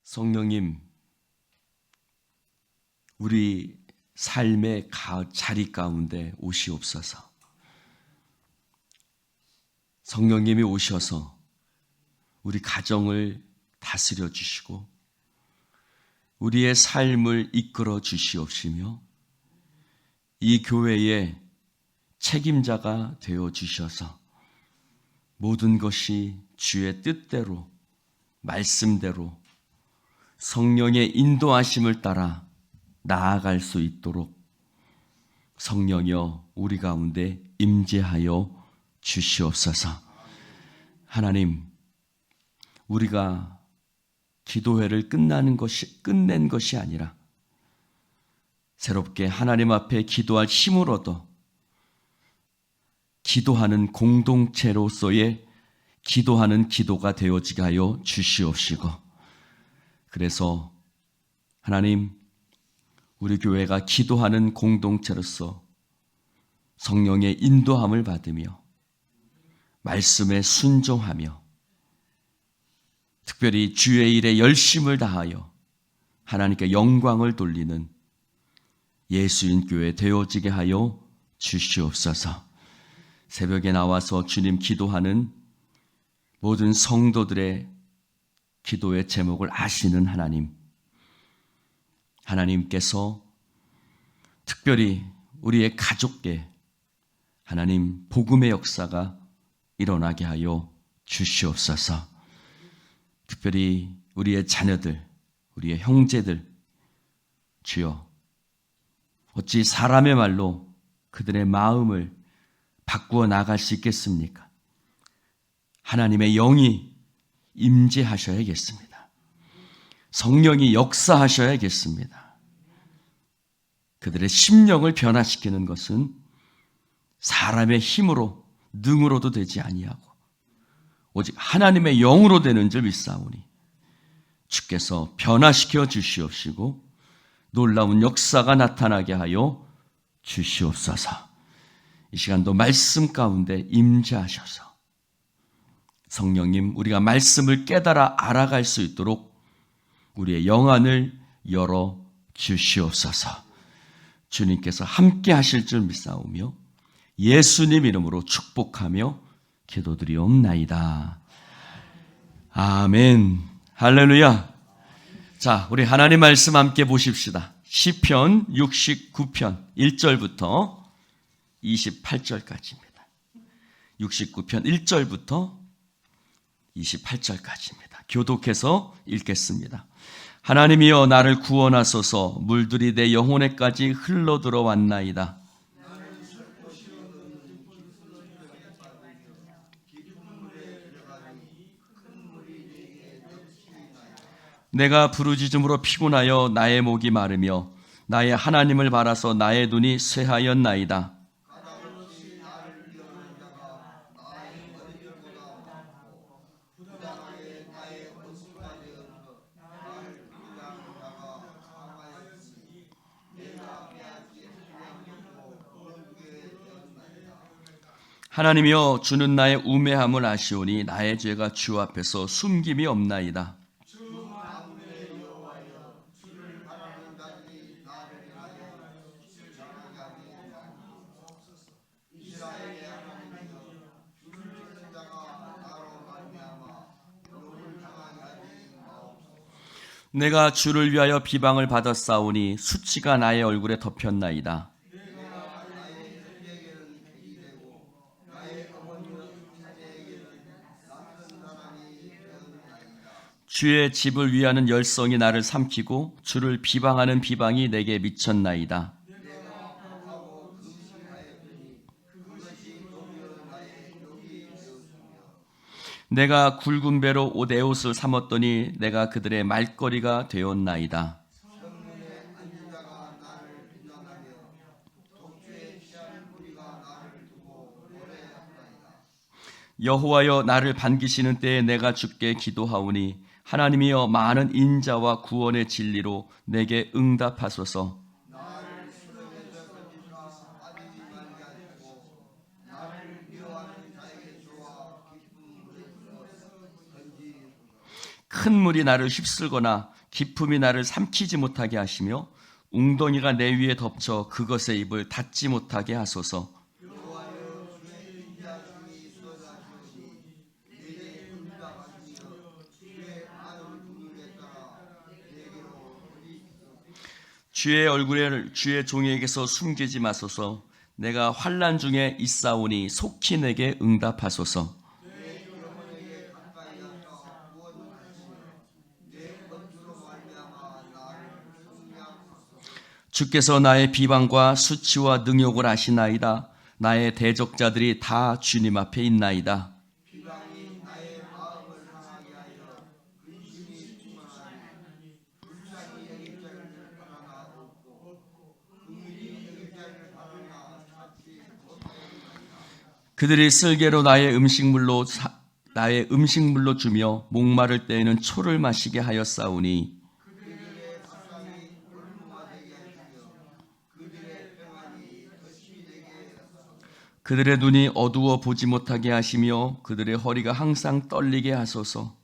성령님, 우리 삶의 자리 가운데 오시옵소서. 성령님이 오셔서 우리 가정을 다스려 주시고 우리의 삶을 이끌어 주시옵시며 이 교회의 책임자가 되어 주셔서 모든 것이 주의 뜻대로, 말씀대로 성령의 인도하심을 따라 나아갈 수 있도록 성령이여 우리 가운데 임재하여 주시옵소서. 하나님, 우리가 기도회를 끝낸 것이 아니라 새롭게 하나님 앞에 기도할 힘을 얻어 기도하는 공동체로서의 기도하는 기도가 되어지게 하여 주시옵시고, 그래서 하나님, 우리 교회가 기도하는 공동체로서 성령의 인도함을 받으며 말씀에 순종하며 특별히 주의 일에 열심을 다하여 하나님께 영광을 돌리는 예수인 교회 되어지게 하여 주시옵소서. 새벽에 나와서 주님 기도하는 모든 성도들의 기도의 제목을 아시는 하나님, 하나님께서 특별히 우리의 가족께 하나님 복음의 역사가 일어나게 하여 주시옵소서. 특별히 우리의 자녀들, 우리의 형제들, 주여 어찌 사람의 말로 그들의 마음을 바꾸어 나갈 수 있겠습니까? 하나님의 영이 임재하셔야겠습니다. 성령이 역사하셔야겠습니다. 그들의 심령을 변화시키는 것은 사람의 힘으로 능으로도 되지 아니하고 오직 하나님의 영으로 되는 줄 믿사오니 주께서 변화시켜 주시옵시고 놀라운 역사가 나타나게 하여 주시옵소서. 이 시간도 말씀 가운데 임재하셔서 성령님, 우리가 말씀을 깨달아 알아갈 수 있도록 우리의 영안을 열어 주시옵소서. 주님께서 함께 하실 줄 믿사오며 예수님 이름으로 축복하며 기도드리옵나이다. 아멘. 할렐루야. 자, 우리 하나님 말씀 함께 보십시다. 시편 69편 1절부터 28절까지입니다. 69편 1절부터 28절까지입니다. 교독해서 읽겠습니다. 하나님이여 나를 구원하소서. 물들이 내 영혼에까지 흘러들어왔나이다. 내가 부르짖음으로 피곤하여 나의 목이 마르며 나의 하나님을 바라서 나의 눈이 쇠하였나이다. 하나님이여 주는 나의 우매함을 아시오니 나의 죄가 주 앞에서 숨김이 없나이다. 내가 주를 위하여 비방을 받았사오니 수치가 나의 얼굴에 덮였나이다. 주의 집을 위하는 열성이 나를 삼키고 주를 비방하는 비방이 내게 미쳤나이다. 내가 굵은 배로 내 옷을 삼았더니 내가 그들의 말거리가 되었나이다. 여호와여 나를 반기시는 때에 내가 주께 기도하오니 하나님이여 많은 인자와 구원의 진리로 내게 응답하소서. 큰 물이 나를 휩쓸거나 깊음이 나를 삼키지 못하게 하시며 웅덩이가 내 위에 덮쳐 그것의 입을 닫지 못하게 하소서. 주의 얼굴을 주의 종에게서 숨기지 마소서. 내가 환난 중에 있사오니 속히 내게 응답하소서. 주께서 나의 비방과 수치와 능욕을 아시나이다. 나의 대적자들이 다 주님 앞에 있나이다. 그들이 쓸개로 나의 음식물로 주며 목마를 때에는 초를 마시게 하였사오니 그들의 눈이 어두워 보지 못하게 하시며 그들의 허리가 항상 떨리게 하소서.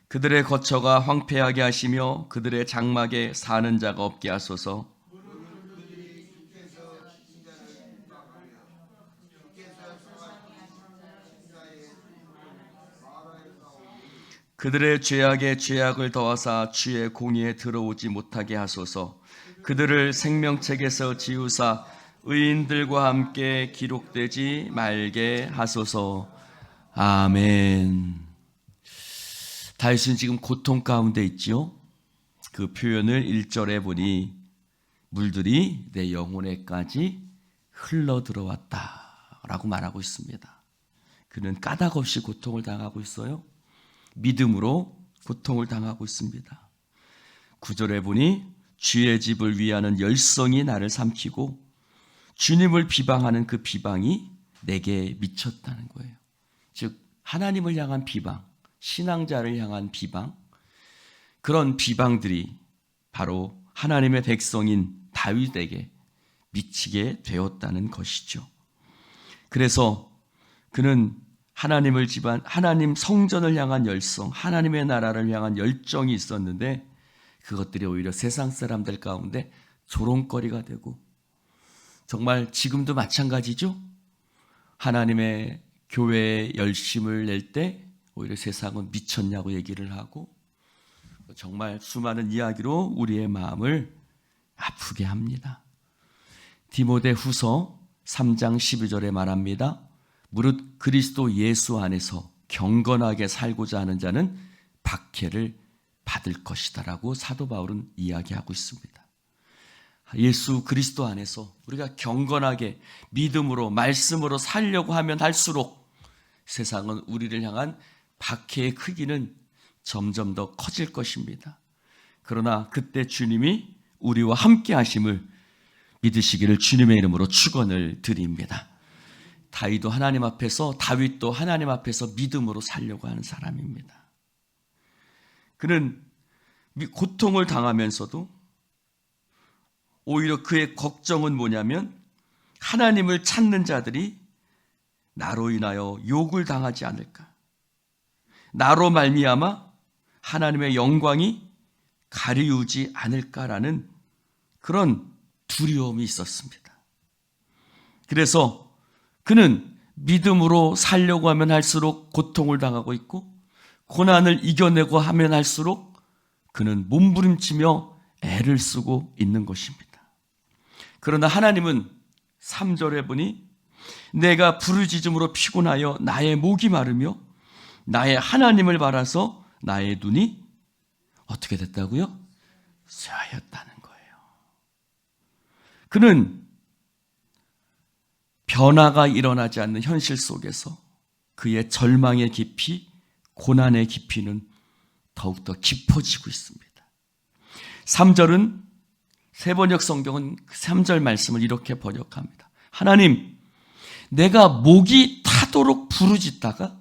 그들의 거처가 황폐하게 하시며 그들의 장막에 사는 자가 없게 하소서. 그들의 죄악에 죄악을 더하사 주의 공의에 들어오지 못하게 하소서. 그들을 생명책에서 지우사 의인들과 함께 기록되지 말게 하소서. 아멘. 다윗은 지금 고통 가운데 있지요. 그 표현을 1절에 보니 물들이 내 영혼에까지 흘러 들어왔다라고 말하고 있습니다. 그는 까닭 없이 고통을 당하고 있어요. 믿음으로 고통을 당하고 있습니다. 9절에 보니 주의 집을 위하는 열성이 나를 삼키고 주님을 비방하는 그 비방이 내게 미쳤다는 거예요. 즉 하나님을 향한 비방, 신앙자를 향한 비방, 그런 비방들이 바로 하나님의 백성인 다윗에게 미치게 되었다는 것이죠. 그래서 그는 하나님 성전을 향한 열성, 하나님의 나라를 향한 열정이 있었는데 그것들이 오히려 세상 사람들 가운데 조롱거리가 되고, 정말 지금도 마찬가지죠. 하나님의 교회에 열심을 낼 때 오히려 세상은 미쳤냐고 얘기를 하고, 정말 수많은 이야기로 우리의 마음을 아프게 합니다. 디모데후서 3장 12절에 말합니다. 무릇 그리스도 예수 안에서 경건하게 살고자 하는 자는 박해를 받을 것이다 라고 사도 바울은 이야기하고 있습니다. 예수 그리스도 안에서 우리가 경건하게 믿음으로 말씀으로 살려고 하면 할수록 세상은 우리를 향한 박해의 크기는 점점 더 커질 것입니다. 그러나 그때 주님이 우리와 함께 하심을 믿으시기를 주님의 이름으로 축원을 드립니다. 다윗도 하나님 앞에서 믿음으로 살려고 하는 사람입니다. 그는 고통을 당하면서도 오히려 그의 걱정은 뭐냐면 하나님을 찾는 자들이 나로 인하여 욕을 당하지 않을까, 나로 말미암아 하나님의 영광이 가리우지 않을까라는 그런 두려움이 있었습니다. 그래서 그는 믿음으로 살려고 하면 할수록 고통을 당하고 있고, 고난을 이겨내고 하면 할수록 그는 몸부림치며 애를 쓰고 있는 것입니다. 그러나 하나님은 3절에 보니 내가 부르짖음으로 피곤하여 나의 목이 마르며 나의 하나님을 바라서 나의 눈이 어떻게 됐다고요? 쇠하였다는 거예요. 그는 변화가 일어나지 않는 현실 속에서 그의 절망의 깊이, 고난의 깊이는 더욱더 깊어지고 있습니다. 3절은 세번역 성경은 3절 말씀을 이렇게 번역합니다. 하나님, 내가 목이 타도록 부르짖다가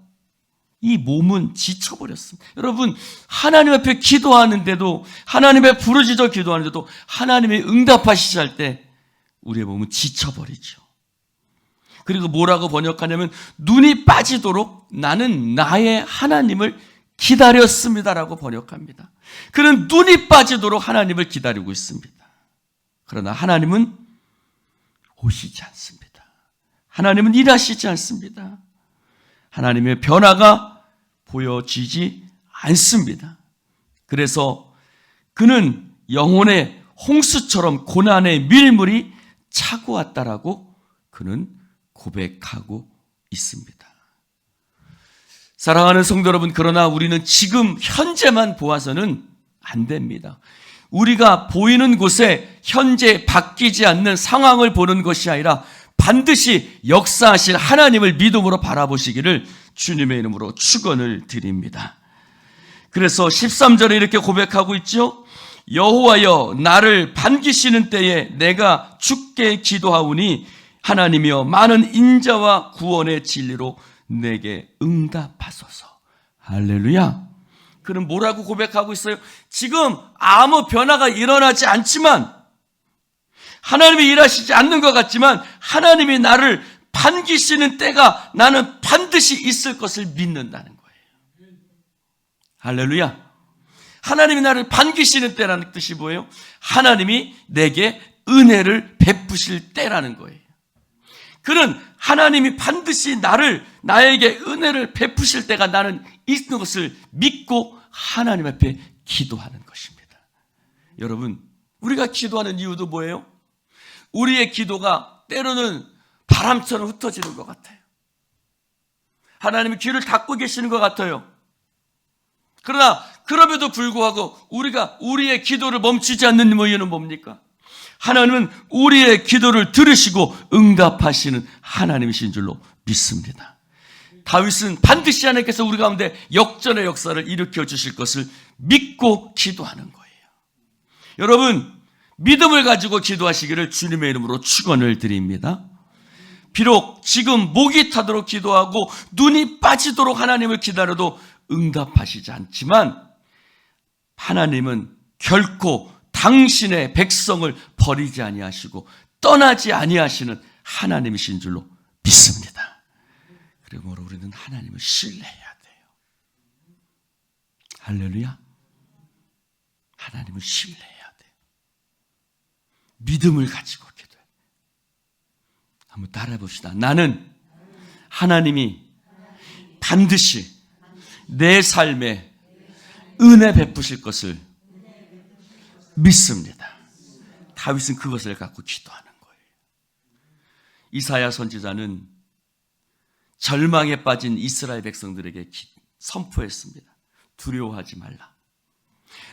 이 몸은 지쳐버렸습니다. 여러분, 하나님 앞에 기도하는데도, 하나님의 부르짖어 기도하는데도 하나님의 응답하시지 할 때 우리의 몸은 지쳐버리죠. 그리고 뭐라고 번역하냐면 눈이 빠지도록 나는 나의 하나님을 기다렸습니다라고 번역합니다. 그는 눈이 빠지도록 하나님을 기다리고 있습니다. 그러나 하나님은 오시지 않습니다. 하나님은 일하시지 않습니다. 하나님의 변화가 보여지지 않습니다. 그래서 그는 영혼의 홍수처럼 고난의 밀물이 차고 왔다라고 그는 고백하고 있습니다. 사랑하는 성도 여러분, 그러나 우리는 지금 현재만 보아서는 안 됩니다. 우리가 보이는 곳에 현재 바뀌지 않는 상황을 보는 것이 아니라 반드시 역사하실 하나님을 믿음으로 바라보시기를 주님의 이름으로 축원을 드립니다. 그래서 13절에 이렇게 고백하고 있죠. 여호와여 나를 반기시는 때에 내가 주께 기도하오니 하나님이여 많은 인자와 구원의 진리로 내게 응답하소서. 할렐루야. 그는 뭐라고 고백하고 있어요? 지금 아무 변화가 일어나지 않지만, 하나님이 일하시지 않는 것 같지만 하나님이 나를 반기시는 때가 나는 반드시 있을 것을 믿는다는 거예요. 할렐루야. 하나님이 나를 반기시는 때라는 뜻이 뭐예요? 하나님이 내게 은혜를 베푸실 때라는 거예요. 그는 하나님이 반드시 나에게 은혜를 베푸실 때가 나는 있는 것을 믿고 하나님 앞에 기도하는 것입니다. 여러분, 우리가 기도하는 이유도 뭐예요? 우리의 기도가 때로는 바람처럼 흩어지는 것 같아요. 하나님이 귀를 닫고 계시는 것 같아요. 그러나 그럼에도 불구하고 우리가 우리의 기도를 멈추지 않는 이유는 뭡니까? 하나님은 우리의 기도를 들으시고 응답하시는 하나님이신 줄로 믿습니다. 다윗은 반드시 하나님께서 우리 가운데 역전의 역사를 일으켜 주실 것을 믿고 기도하는 거예요. 여러분, 믿음을 가지고 기도하시기를 주님의 이름으로 축원을 드립니다. 비록 지금 목이 타도록 기도하고 눈이 빠지도록 하나님을 기다려도 응답하시지 않지만 하나님은 결코 당신의 백성을 버리지 아니하시고 떠나지 아니하시는 하나님이신 줄로 믿습니다. 그러므로 우리는 하나님을 신뢰해야 돼요. 할렐루야. 하나님을 신뢰해야 돼요. 믿음을 가지고 기도해요. 한번 따라해 봅시다. 나는 하나님이 반드시 내 삶에 은혜 베푸실 것을 믿습니다. 다윗은 그것을 갖고 기도하는 거예요. 이사야 선지자는 절망에 빠진 이스라엘 백성들에게 선포했습니다. 두려워하지 말라.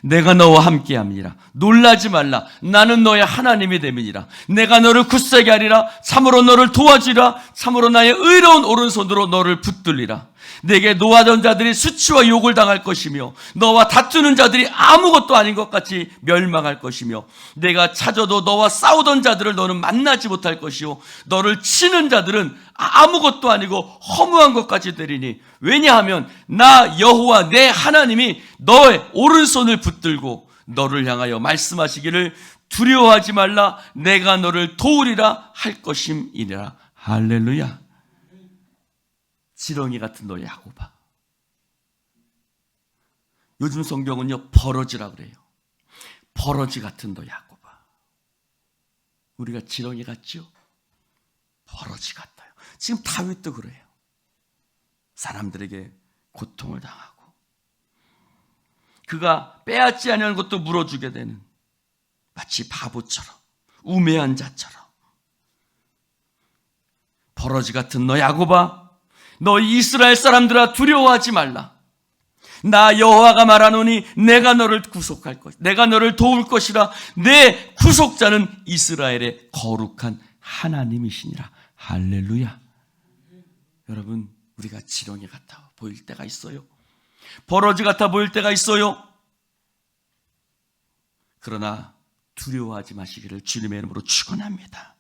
내가 너와 함께함이니라. 놀라지 말라. 나는 너의 하나님이 됨이니라. 내가 너를 굳세게 하리라. 참으로 너를 도와주리라. 참으로 나의 의로운 오른손으로 너를 붙들리라. 내게 노하던 자들이 수치와 욕을 당할 것이며 너와 다투는 자들이 아무것도 아닌 것 같이 멸망할 것이며 내가 찾아도 너와 싸우던 자들을 너는 만나지 못할 것이요 너를 치는 자들은 아무것도 아니고 허무한 것까지 되리니 왜냐하면 나 여호와 내 하나님이 너의 오른손을 붙들고 너를 향하여 말씀하시기를 두려워하지 말라. 내가 너를 도우리라 할 것임이니라. 할렐루야. 지렁이 같은 너 야곱아. 요즘 성경은요 버러지라 그래요. 버러지 같은 너 야곱아. 우리가 지렁이 같죠? 버러지 같아요. 지금 다윗도 그래요. 사람들에게 고통을 당하고 그가 빼앗지 아니하는 것도 물어주게 되는 마치 바보처럼 우매한 자처럼 버러지 같은 너 야곱아, 너 이스라엘 사람들아 두려워하지 말라. 나 여호와가 말하노니 내가 너를 구속할 것, 내가 너를 도울 것이라. 내 구속자는 이스라엘의 거룩한 하나님이시니라. 할렐루야. 여러분, 우리가 지렁이 같아 보일 때가 있어요. 버러지 같아 보일 때가 있어요. 그러나 두려워하지 마시기를 주님의 이름으로 축원합니다.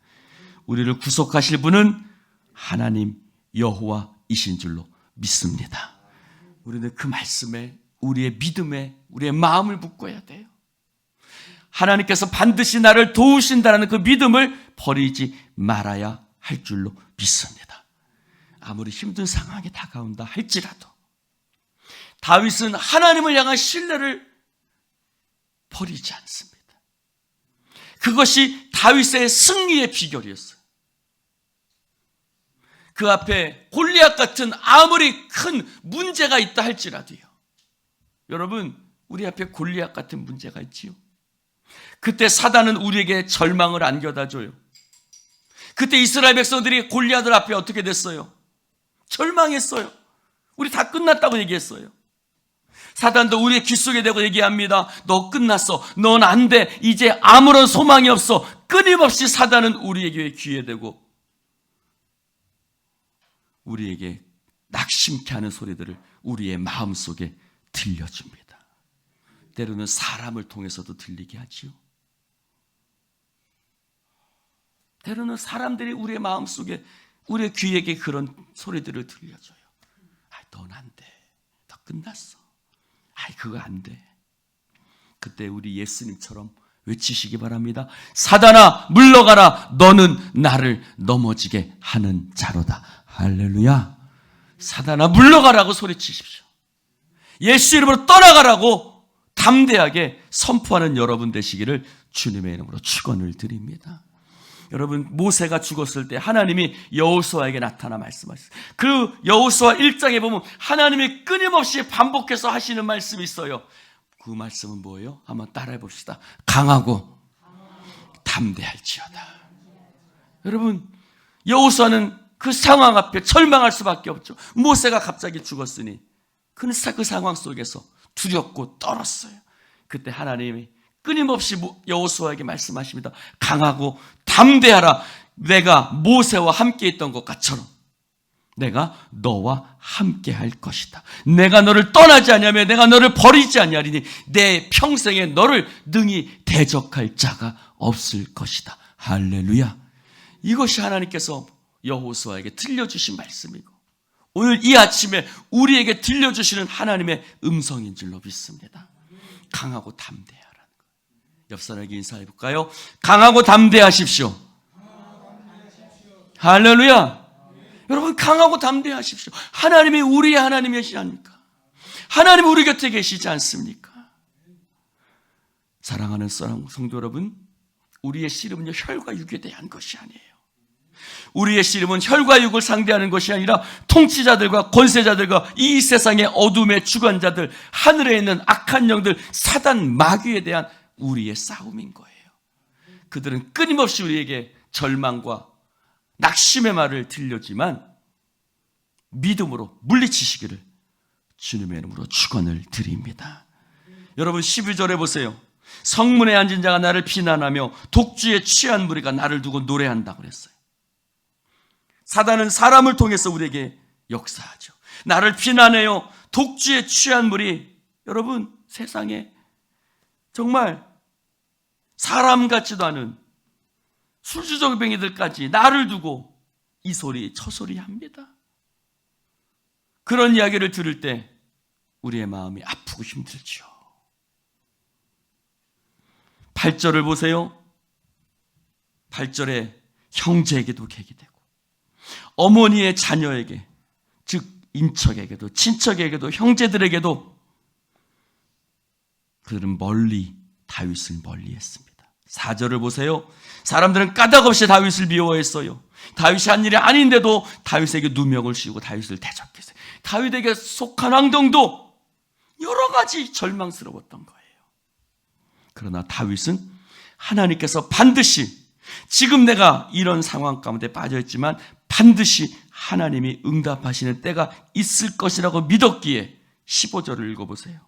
우리를 구속하실 분은 하나님 여호와이신 줄로 믿습니다. 우리는 그 말씀에 우리의 믿음에 우리의 마음을 묶어야 돼요. 하나님께서 반드시 나를 도우신다는 그 믿음을 버리지 말아야 할 줄로 믿습니다. 아무리 힘든 상황이 다가온다 할지라도 다윗은 하나님을 향한 신뢰를 버리지 않습니다. 그것이 다윗의 승리의 비결이었어요. 그 앞에 골리앗 같은 아무리 큰 문제가 있다 할지라도요. 여러분, 우리 앞에 골리앗 같은 문제가 있지요. 그때 사단은 우리에게 절망을 안겨다 줘요. 그때 이스라엘 백성들이 골리앗을 앞에 어떻게 됐어요? 절망했어요. 우리 다 끝났다고 얘기했어요. 사단도 우리의 귀 속에 대고 얘기합니다. 너 끝났어. 넌 안 돼. 이제 아무런 소망이 없어. 끊임없이 사단은 우리에게 귀에 대고 우리에게 낙심케 하는 소리들을 우리의 마음속에 들려줍니다. 때로는 사람을 통해서도 들리게 하지요. 때로는 사람들이 우리의 마음속에 우리의 귀에게 그런 소리들을 들려줘요. 넌 안 돼. 너 끝났어. 그거 안 돼. 그때 우리 예수님처럼 외치시기 바랍니다. 사단아 물러가라. 너는 나를 넘어지게 하는 자로다. 할렐루야. 사단아 물러가라고 소리치십시오. 예수 이름으로 떠나가라고 담대하게 선포하는 여러분 되시기를 주님의 이름으로 축원을 드립니다. 여러분, 모세가 죽었을 때 하나님이 여호수아에게 나타나 말씀하셨어요. 그 여호수아 1장에 보면 하나님이 끊임없이 반복해서 하시는 말씀이 있어요. 그 말씀은 뭐예요? 한번 따라해 봅시다. 강하고 담대할지어다. 여러분, 여호수아는 그 상황 앞에 절망할 수밖에 없죠. 모세가 갑자기 죽었으니 그 상황 속에서 두렵고 떨었어요. 그때 하나님이 끊임없이 여호수아에게 말씀하십니다. 강하고 담대하라. 내가 모세와 함께 있던 것처럼 내가 너와 함께 할 것이다. 내가 너를 떠나지 아니하며 내가 너를 버리지 아니하리니 내 평생에 너를 능히 대적할 자가 없을 것이다. 할렐루야. 이것이 하나님께서 여호수아에게 들려주신 말씀이고 오늘 이 아침에 우리에게 들려주시는 하나님의 음성인 줄로 믿습니다. 강하고 담대하라는 것. 옆 사람에게 인사해 볼까요? 강하고 담대하십시오. 할렐루야. 여러분, 강하고 담대하십시오. 하나님이 우리의 하나님이시지 않습니까? 하나님 우리 곁에 계시지 않습니까? 사랑하는 성도 여러분, 우리의 씨름은요 혈과 육에 대한 것이 아니에요. 우리의 씨름은 혈과 육을 상대하는 것이 아니라 통치자들과 권세자들과 이 세상의 어둠의 주관자들, 하늘에 있는 악한 영들, 사단 마귀에 대한 우리의 싸움인 거예요. 그들은 끊임없이 우리에게 절망과 낙심의 말을 들려주지만 믿음으로 물리치시기를 주님의 이름으로 축원을 드립니다. 여러분, 11절에 보세요. 성문에 앉은 자가 나를 비난하며 독주에 취한 무리가 나를 두고 노래한다고 그랬어요. 사단은 사람을 통해서 우리에게 역사하죠. 나를 비난해요. 독주에 취한 무리. 여러분, 세상에 정말 사람 같지도 않은 술주정뱅이들까지 나를 두고 이 소리 저 소리 합니다. 그런 이야기를 들을 때 우리의 마음이 아프고 힘들죠. 8절을 보세요. 8절에 형제에게도 계기되고 어머니의 자녀에게, 즉 인척에게도 친척에게도 형제들에게도 그들은 멀리 다윗을 멀리했습니다. 4절을 보세요. 사람들은 까닭없이 다윗을 미워했어요. 다윗이 한 일이 아닌데도 다윗에게 누명을 씌우고 다윗을 대적했어요. 다윗에게 속한 왕정도 여러 가지 절망스러웠던 거예요. 그러나 다윗은 하나님께서 반드시, 지금 내가 이런 상황 가운데 빠져있지만 반드시 하나님이 응답하시는 때가 있을 것이라고 믿었기에 15절을 읽어보세요.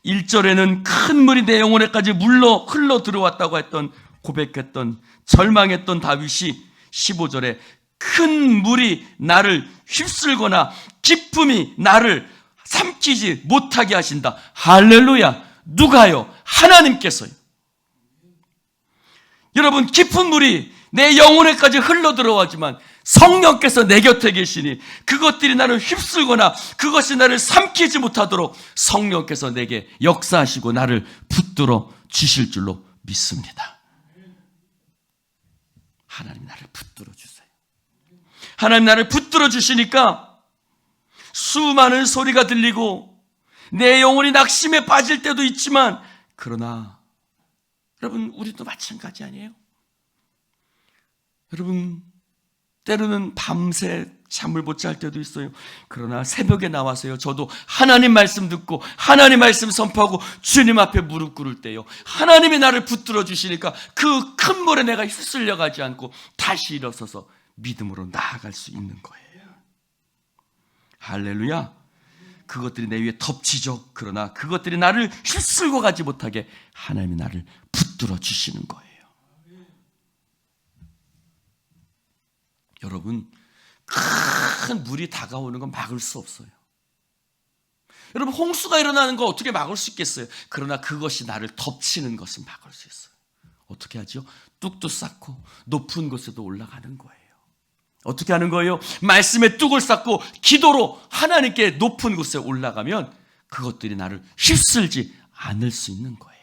1절에는 큰 물이 내 영혼에까지 흘러 들어왔다고 했던, 고백했던, 절망했던 다윗이 15절에 큰 물이 나를 휩쓸거나 기쁨이 나를 삼키지 못하게 하신다. 할렐루야. 누가요? 하나님께서요. 여러분, 깊은 물이 내 영혼에까지 흘러 들어가지만 성령께서 내 곁에 계시니 그것들이 나를 휩쓸거나 그것이 나를 삼키지 못하도록 성령께서 내게 역사하시고 나를 붙들어 주실 줄로 믿습니다. 하나님 나를 붙들어 주세요. 하나님 나를 붙들어 주시니까 수많은 소리가 들리고 내 영혼이 낙심에 빠질 때도 있지만, 그러나 여러분, 우리도 마찬가지 아니에요? 여러분, 때로는 밤새 잠을 못 잘 때도 있어요. 그러나 새벽에 나와서요, 저도 하나님 말씀 듣고 하나님 말씀 선포하고 주님 앞에 무릎 꿇을 때요, 하나님이 나를 붙들어 주시니까 그 큰 물에 내가 휩쓸려 가지 않고 다시 일어서서 믿음으로 나아갈 수 있는 거예요. 할렐루야. 그것들이 내 위에 덮치죠. 그러나 그것들이 나를 휩쓸고 가지 못하게 하나님이 나를 붙들어 주시는 거예요. 여러분, 큰 물이 다가오는 건 막을 수 없어요. 여러분, 홍수가 일어나는 거 어떻게 막을 수 있겠어요? 그러나 그것이 나를 덮치는 것은 막을 수 있어요. 어떻게 하죠? 뚝도 쌓고 높은 곳에도 올라가는 거예요. 어떻게 하는 거예요? 말씀에 뚝을 쌓고 기도로 하나님께 높은 곳에 올라가면 그것들이 나를 휩쓸지 않을 수 있는 거예요.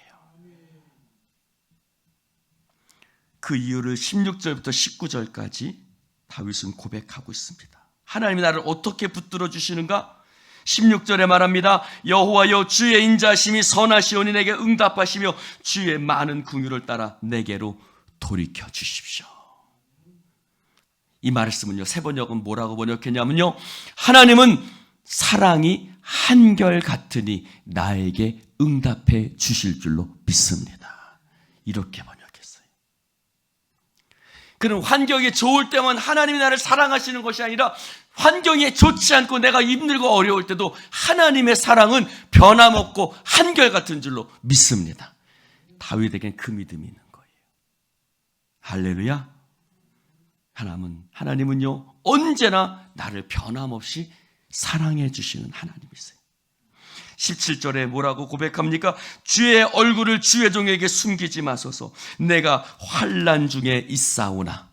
그 이유를 16절부터 19절까지 다윗은 고백하고 있습니다. 하나님이 나를 어떻게 붙들어 주시는가? 16절에 말합니다. 여호와여, 주의 인자하심이 선하시오니 내게 응답하시며 주의 많은 긍휼을 따라 내게로 돌이켜 주십시오. 이 말씀은요, 세번역은 뭐라고 번역했냐면요, 하나님은 사랑이 한결같으니 나에게 응답해 주실 줄로 믿습니다. 이렇게 번역했어요. 그는 환경이 좋을 때만 하나님이 나를 사랑하시는 것이 아니라 환경이 좋지 않고 내가 힘들고 어려울 때도 하나님의 사랑은 변함없고 한결같은 줄로 믿습니다. 다윗에겐 그 믿음이 있는 거예요. 할렐루야. 하나님은요, 언제나 나를 변함없이 사랑해 주시는 하나님이세요. 17절에 뭐라고 고백합니까? 주의 얼굴을 주의 종에게 숨기지 마소서. 내가 환난 중에 있사오나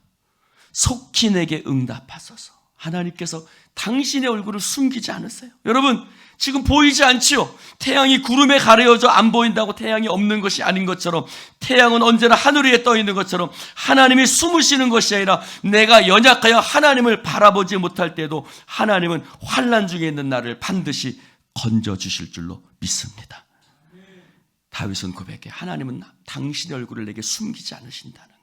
속히 내게 응답하소서. 하나님께서 당신의 얼굴을 숨기지 않으세요. 여러분, 지금 보이지 않지요? 태양이 구름에 가려져 안 보인다고 태양이 없는 것이 아닌 것처럼, 태양은 언제나 하늘 위에 떠 있는 것처럼 하나님이 숨으시는 것이 아니라 내가 연약하여 하나님을 바라보지 못할 때도 하나님은 환난 중에 있는 나를 반드시 건져주실 줄로 믿습니다. 다윗은 고백해, 하나님은 당신의 얼굴을 내게 숨기지 않으신다는 거예요.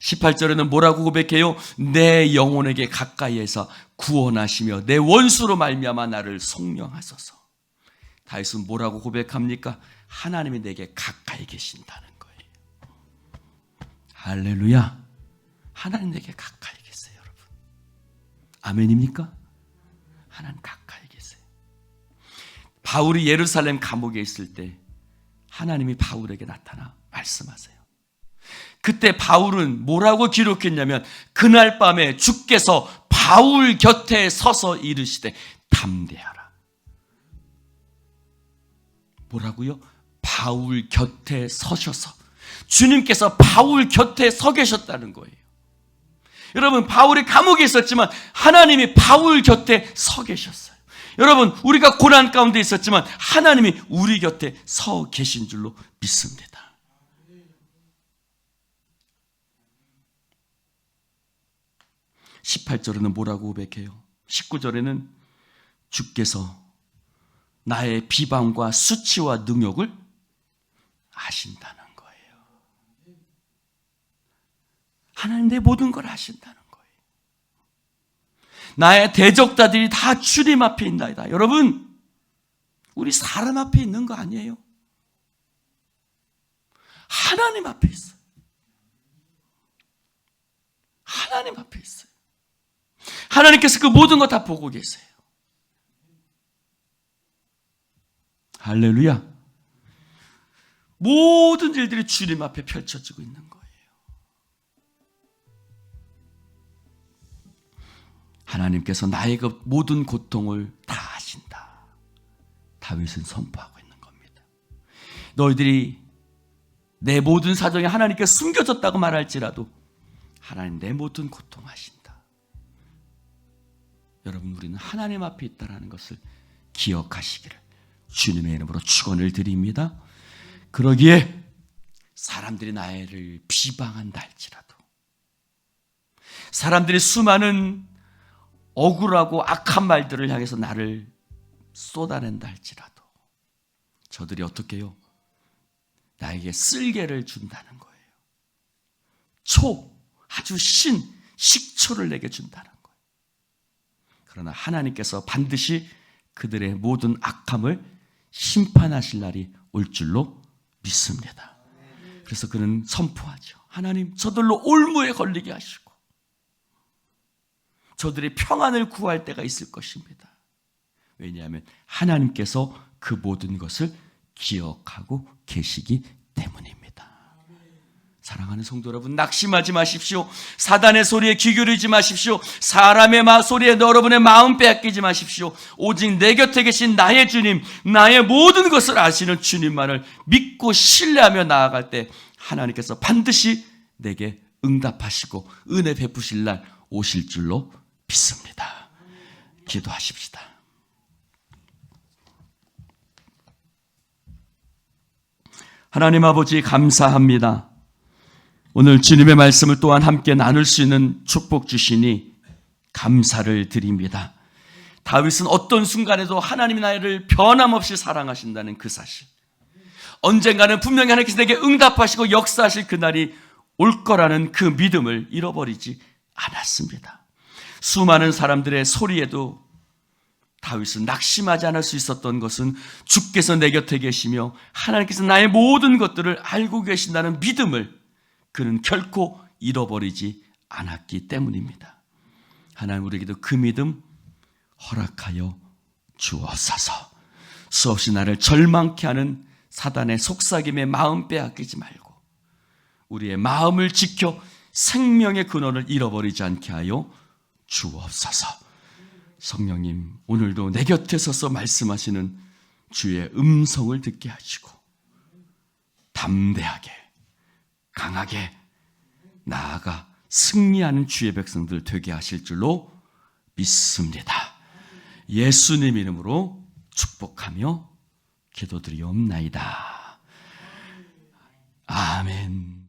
18절에는 뭐라고 고백해요? 내 영혼에게 가까이에서 구원하시며 내 원수로 말미암아 나를 속량하소서. 다윗은 뭐라고 고백합니까? 하나님이 내게 가까이 계신다는 거예요. 할렐루야. 하나님 내게 가까이 계세요, 여러분. 아멘입니까? 하나님 가까이 계세요. 바울이 예루살렘 감옥에 있을 때 하나님이 바울에게 나타나 말씀하세요. 그때 바울은 뭐라고 기록했냐면, 그날 밤에 주께서 바울 곁에 서서 이르시되 담대하라. 뭐라고요? 바울 곁에 서셔서, 주님께서 바울 곁에 서 계셨다는 거예요. 여러분, 바울이 감옥에 있었지만 하나님이 바울 곁에 서 계셨어요. 여러분, 우리가 고난 가운데 있었지만 하나님이 우리 곁에 서 계신 줄로 믿습니다. 18절에는 뭐라고 고백해요? 19절에는 주께서 나의 비방과 수치와 능욕을 아신다는 거예요. 하나님 내 모든 걸 아신다는 거예요. 나의 대적자들이 다 주님 앞에 있나이다. 여러분, 우리 사람 앞에 있는 거 아니에요. 하나님 앞에 있어요. 하나님 앞에 있어요. 하나님께서 그 모든 거 다 보고 계세요. 할렐루야. 모든 일들이 주님 앞에 펼쳐지고 있는 거예요. 하나님께서 나의 그 모든 고통을 다 아신다. 다윗은 선포하고 있는 겁니다. 너희들이 내 모든 사정이 하나님께 숨겨졌다고 말할지라도 하나님 내 모든 고통 아신다. 여러분, 우리는 하나님 앞에 있다는 것을 기억하시기를 주님의 이름으로 축원을 드립니다. 그러기에 사람들이 나를 비방한다 할지라도, 사람들이 수많은 억울하고 악한 말들을 향해서 나를 쏟아낸다 할지라도 저들이 어떻게 해요? 나에게 쓸개를 준다는 거예요. 아주 식초를 내게 준다는 거예요. 그러나 하나님께서 반드시 그들의 모든 악함을 심판하실 날이 올 줄로 믿습니다. 그래서 그는 선포하죠. 하나님, 저들로 올무에 걸리게 하시고 저들의 평안을 구할 때가 있을 것입니다. 왜냐하면 하나님께서 그 모든 것을 기억하고 계시기 때문입니다. 사랑하는 성도 여러분, 낙심하지 마십시오. 사단의 소리에 귀 기울이지 마십시오. 사람의 소리에 여러분의 마음 빼앗기지 마십시오. 오직 내 곁에 계신 나의 주님, 나의 모든 것을 아시는 주님만을 믿고 신뢰하며 나아갈 때 하나님께서 반드시 내게 응답하시고 은혜 베푸실 날 오실 줄로 믿습니다. 기도하십시다. 하나님 아버지, 감사합니다. 오늘 주님의 말씀을 또한 함께 나눌 수 있는 축복 주시니 감사를 드립니다. 다윗은 어떤 순간에도 하나님이 나를 변함없이 사랑하신다는 그 사실, 언젠가는 분명히 하나님께서 내게 응답하시고 역사하실 그날이 올 거라는 그 믿음을 잃어버리지 않았습니다. 수많은 사람들의 소리에도 다윗은 낙심하지 않을 수 있었던 것은 주께서 내 곁에 계시며 하나님께서 나의 모든 것들을 알고 계신다는 믿음을 그는 결코 잃어버리지 않았기 때문입니다. 하나님, 우리에게도 그 믿음 허락하여 주옵소서. 수없이 나를 절망케 하는 사단의 속삭임에 마음 빼앗기지 말고 우리의 마음을 지켜 생명의 근원을 잃어버리지 않게 하여 주옵소서. 성령님, 오늘도 내 곁에 서서 말씀하시는 주의 음성을 듣게 하시고 담대하게 강하게 나아가 승리하는 주의 백성들 되게 하실 줄로 믿습니다. 예수님 이름으로 축복하며 기도드리옵나이다. 아멘.